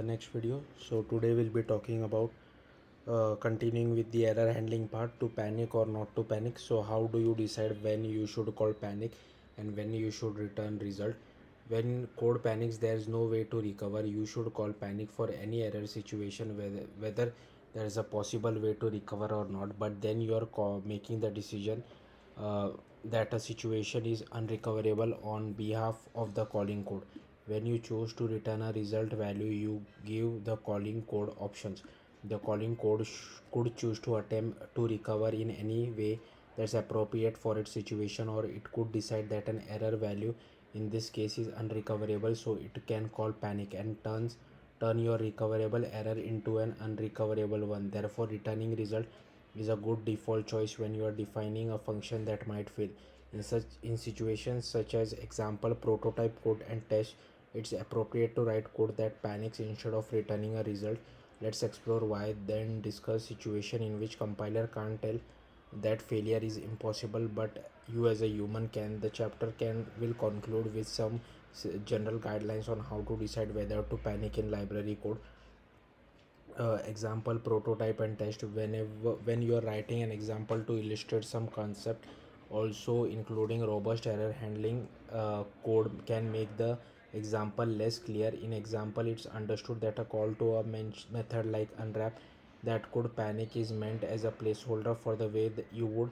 the next video. So today we'll be talking about continuing with the error handling part, to panic or not to panic. So how do you decide when you should call panic and when you should return result? When code panics, there is no way to recover. You should call panic for any error situation, whether there is a possible way to recover or not. But then you are making the decision uh, that a situation is unrecoverable on behalf of the calling code. When you choose to return a result value, you give the calling code options. The calling code could choose to attempt to recover in any way that's appropriate for its situation, or it could decide that an error value in this case is unrecoverable, so it can call panic and turn your recoverable error into an unrecoverable one. Therefore, returning result is a good default choice when you are defining a function that might fail. In situations such as example, prototype code and test, it's appropriate to write code that panics instead of returning a result. Let's explore why, then discuss situation in which compiler can't tell that failure is impossible, but you as a human can. The chapter can will conclude with some general guidelines on how to decide whether to panic in library code. Example, prototype and test. When you are writing an example to illustrate some concept, also including robust error handling, code can make the example less clear. In example, it's understood that a call to a method like unwrap that could panic is meant as a placeholder for the way that you would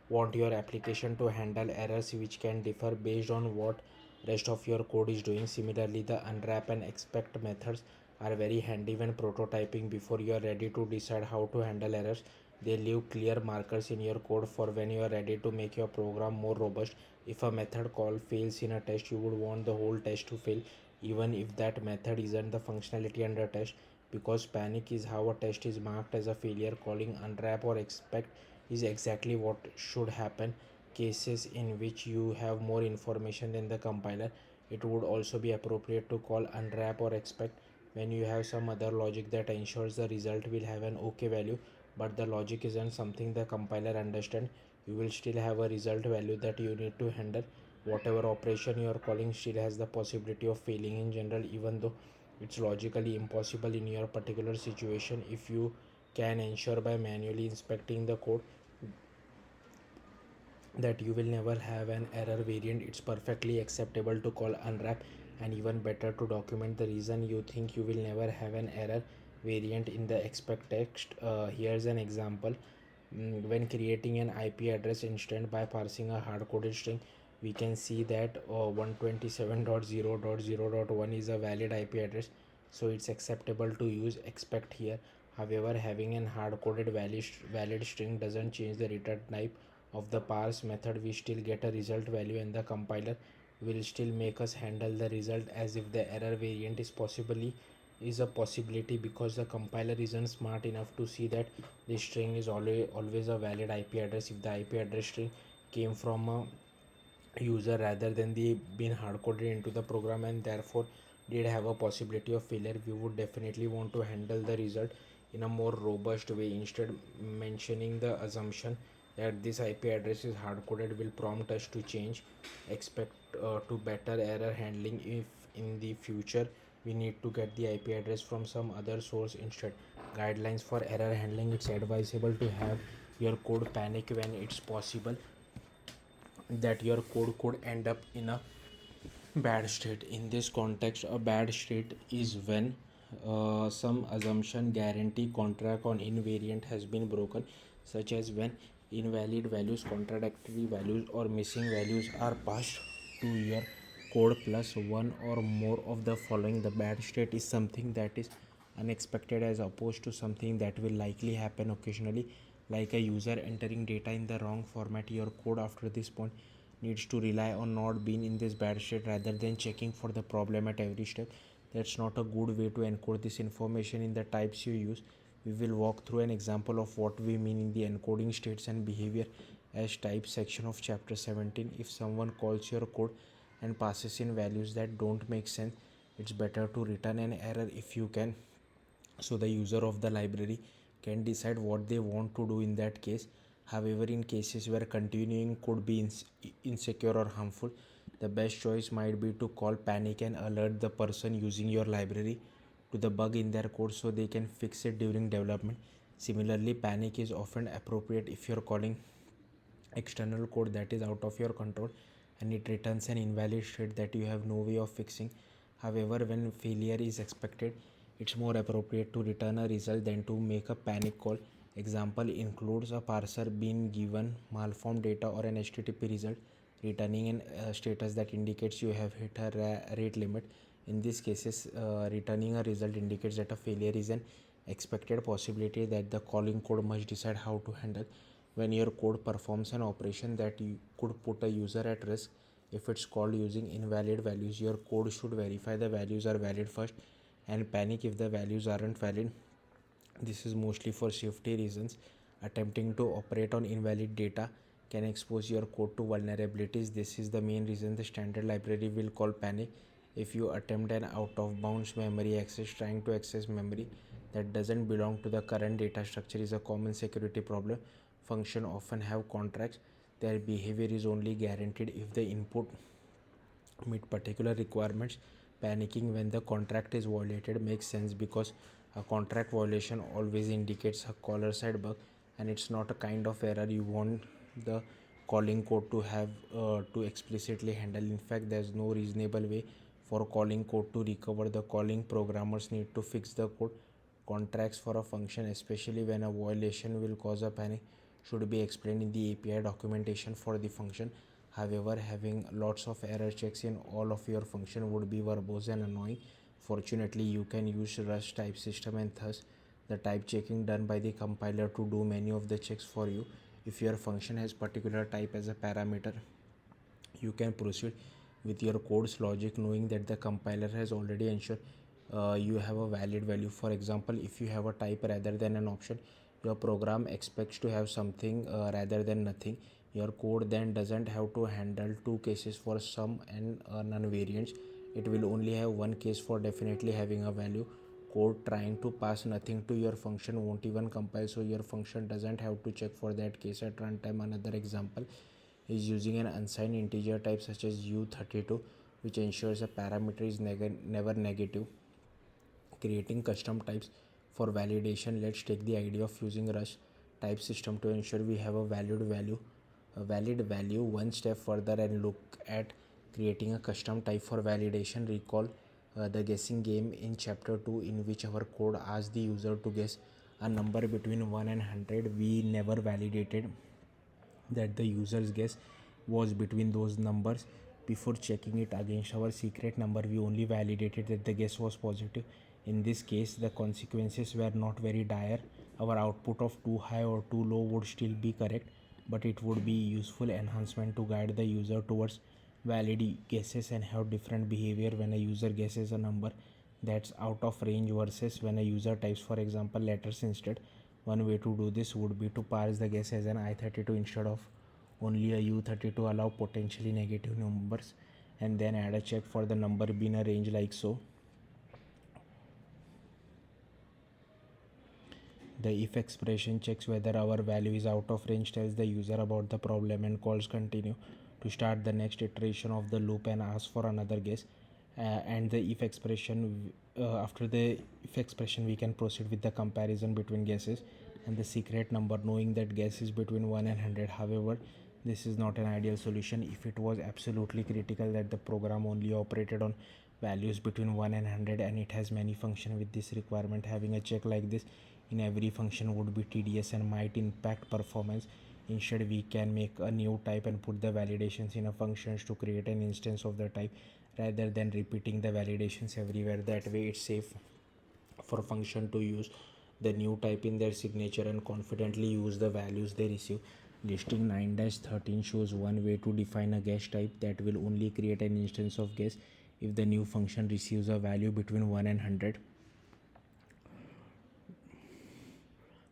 want your application to handle errors, which can differ based on what rest of your code is doing. Similarly, the unwrap and expect methods are very handy when prototyping. Before you are ready to decide how to handle errors, they leave clear markers in your code for when you are ready to make your program more robust. If a method call fails in a test, you would want the whole test to fail, even if that method isn't the functionality under test. Because panic is how a test is marked as a failure, calling unwrap or expect is exactly what should happen. Cases in which you have more information than the compiler, it would also be appropriate to call unwrap or expect when you have some other logic that ensures the result will have an okay value, but the logic isn't something the compiler understands. You will still have a result value that you need to handle. Whatever operation you are calling still has the possibility of failing in general, even though it's logically impossible in your particular situation. If you can ensure by manually inspecting the code that you will never have an error variant, it's perfectly acceptable to call unwrap, and even better to document the reason you think you will never have an error variant in the expect text. Here's an example. When creating an IP address instant by parsing a hard-coded string, we can see that 127.0.0.1 is a valid IP address, so it's acceptable to use expect here. However, having an hard-coded valid string doesn't change the return type of the parse method. We still get a result value, and the compiler will still make us handle the result as if the error variant is a possibility, because the compiler isn't smart enough to see that the string is always a valid IP address. If the IP address string came from a user rather than the being hard coded into the program and therefore did have a possibility of failure, we would definitely want to handle the result in a more robust way. Instead, mentioning the assumption that this IP address is hard coded will prompt us to change expect to better error handling. If in the future we need to get the IP address from some other source instead. Guidelines for error handling: it's advisable to have your code panic when it's possible that your code could end up in a bad state. In this context, a bad state is when some assumption, guarantee, contract, or invariant has been broken, such as when invalid values, contradictory values, or missing values are passed to your code plus one or more of the following. The bad state is something that is unexpected as opposed to something that will likely happen occasionally, like a user entering data in the wrong format. Your code after this point needs to rely on not being in this bad state rather than checking for the problem at every step. That's not a good way to encode this information in the types you use. We will walk through an example of what we mean in the encoding states and behavior as type section of chapter 17. If someone calls your code and passes in values that don't make sense, it's better to return an error if you can, so the user of the library can decide what they want to do in that case. However, in cases where continuing could be insecure or harmful, the best choice might be to call panic and alert the person using your library to the bug in their code so they can fix it during development. Similarly, panic is often appropriate if you're calling external code that is out of your control and it returns an invalid state that you have no way of fixing. However, when failure is expected, it's more appropriate to return a result than to make a panic call. Example includes a parser being given malformed data or an HTTP result, returning an status that indicates you have hit a rate limit. In these cases, returning a result indicates that a failure is an expected possibility that the calling code must decide how to handle. When your code performs an operation that you could put a user at risk, if it's called using invalid values, your code should verify the values are valid first and panic if the values aren't valid. This is mostly for safety reasons. Attempting to operate on invalid data can expose your code to vulnerabilities. This is the main reason the standard library will call panic. If you attempt an out of bounds memory access, trying to access memory that doesn't belong to the current data structure is a common security problem. Functions often have contracts. Their behavior is only guaranteed if the input meet particular requirements. Panicking when the contract is violated makes sense because a contract violation always indicates a caller side bug and it's not a kind of error you want the calling code to have to explicitly handle. In fact, there's no reasonable way for calling code to recover. The calling programmers need to fix the code. Contracts for a function, especially when a violation will cause a panic, should be explained in the API documentation for the function. However, having lots of error checks in all of your function would be verbose and annoying. Fortunately, you can use Rust type system and thus the type checking done by the compiler to do many of the checks for you. If your function has particular type as a parameter, you can proceed with your code's logic knowing that the compiler has already ensured you have a valid value. For example, if you have a type rather than an option, your program expects to have something rather than nothing. Your code then doesn't have to handle two cases for sum and none variants. It will only have one case for definitely having a value. Code trying to pass nothing to your function won't even compile, so your function doesn't have to check for that case at runtime. Another example is using an unsigned integer type such as u32, which ensures a parameter is never negative. Creating custom types for validation. Let's take the idea of using Rust type system to ensure we have a valid value one step further and look at creating a custom type for validation. Recall the guessing game in chapter 2 in which our code asked the user to guess a number between 1 and 100. We never validated that the user's guess was between those numbers before checking it against our secret number. We only validated that the guess was positive. In this case, the consequences were not very dire. Our output of too high or too low would still be correct, but it would be useful enhancement to guide the user towards valid guesses and have different behavior when a user guesses a number that's out of range versus when a user types, for example, letters instead. One way to do this would be to parse the guess as an I32 instead of only a U32, allow potentially negative numbers, and then add a check for the number being a range like so. The if expression checks whether our value is out of range, tells the user about the problem, and calls continue to start the next iteration of the loop and ask for another guess. And the if expression, after the if expression, we can proceed with the comparison between guesses and the secret number, knowing that guess is between 1 and 100. However, this is not an ideal solution. If it was absolutely critical that the program only operated on values between 1 and 100 and it has many functions with this requirement, having a check like this in every function would be tedious and might impact performance. Instead, we can make a new type and put the validations in a functions to create an instance of the type rather than repeating the validations everywhere. That way it's safe for function to use the new type in their signature and confidently use the values they receive. Listing 9-13 shows one way to define a guess type that will only create an instance of guess if the new function receives a value between 1 and 100.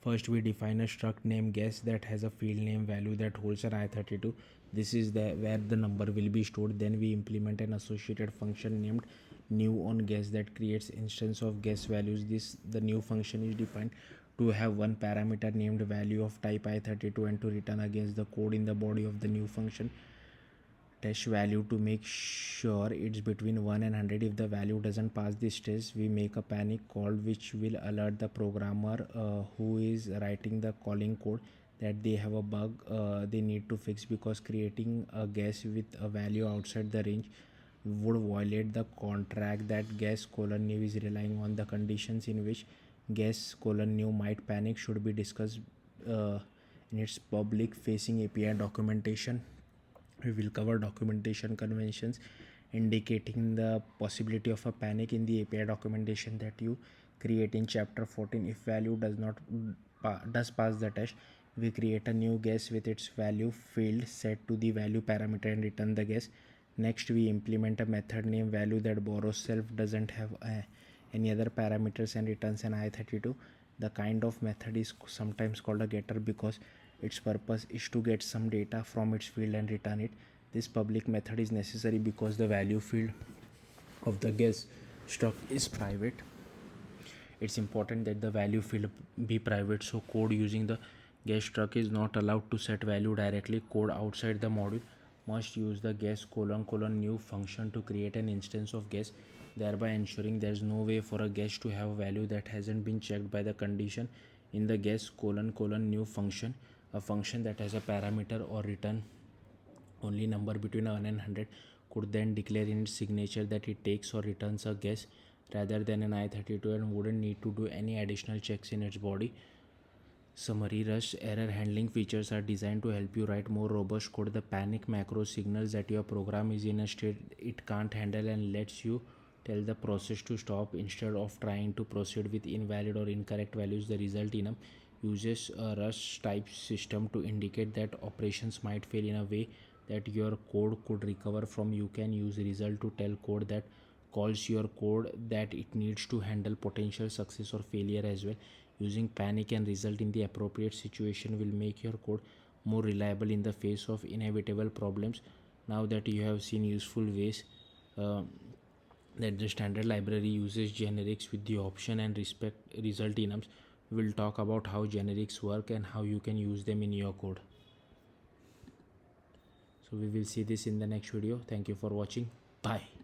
First, we define a struct named guess that has a field name value that holds an I32. This is where the number will be stored. Then we implement an associated function named new on guess that creates instance of guess values. The new function is defined to have one parameter named value of type I32 and to return against the code in the body of the new function. test value to make sure it's between 1 and 100. If the value doesn't pass this test, we make a panic call which will alert the programmer who is writing the calling code that they have a bug they need to fix, because creating a guess with a value outside the range would violate the contract. That guess colon new is relying on the conditions in which guess colon new might panic should be discussed in its public facing API documentation. We will cover documentation conventions indicating the possibility of a panic in the API documentation that you create in chapter 14. If value does pass the test, we create a new guess with its value field set to the value parameter and return the guess. Next, we implement a method name value that borrows self, doesn't have any other parameters, and returns an I32. The kind of method is sometimes called a getter because its purpose is to get some data from its field and return it. This public method is necessary because the value field of the guess struct is private. It's important that the value field be private, so code using the guess struct is not allowed to set value directly. Code outside the module must use the guess colon new function to create an instance of guess, thereby ensuring there is no way for a guess to have a value that hasn't been checked by the condition in the guess colon new function. A function that has a parameter or return only number between 1 and 100 could then declare in its signature that it takes or returns a guess rather than an I32, and wouldn't need to do any additional checks in its body. Summary: Rust error handling features are designed to help you write more robust code. The panic macro signals that your program is in a state it can't handle and lets you tell the process to stop instead of trying to proceed with invalid or incorrect values. The result enum uses a Rust type system to indicate that operations might fail in a way that your code could recover from. You can use result to tell code that calls your code that it needs to handle potential success or failure as well. Using panic and result in the appropriate situation will make your code more reliable in the face of inevitable problems. Now that you have seen useful ways uh, that the standard library uses generics with the option and respect result enums, we'll talk about how generics work and how you can use them in your code. So we will see this in the next video. Thank you for watching. Bye.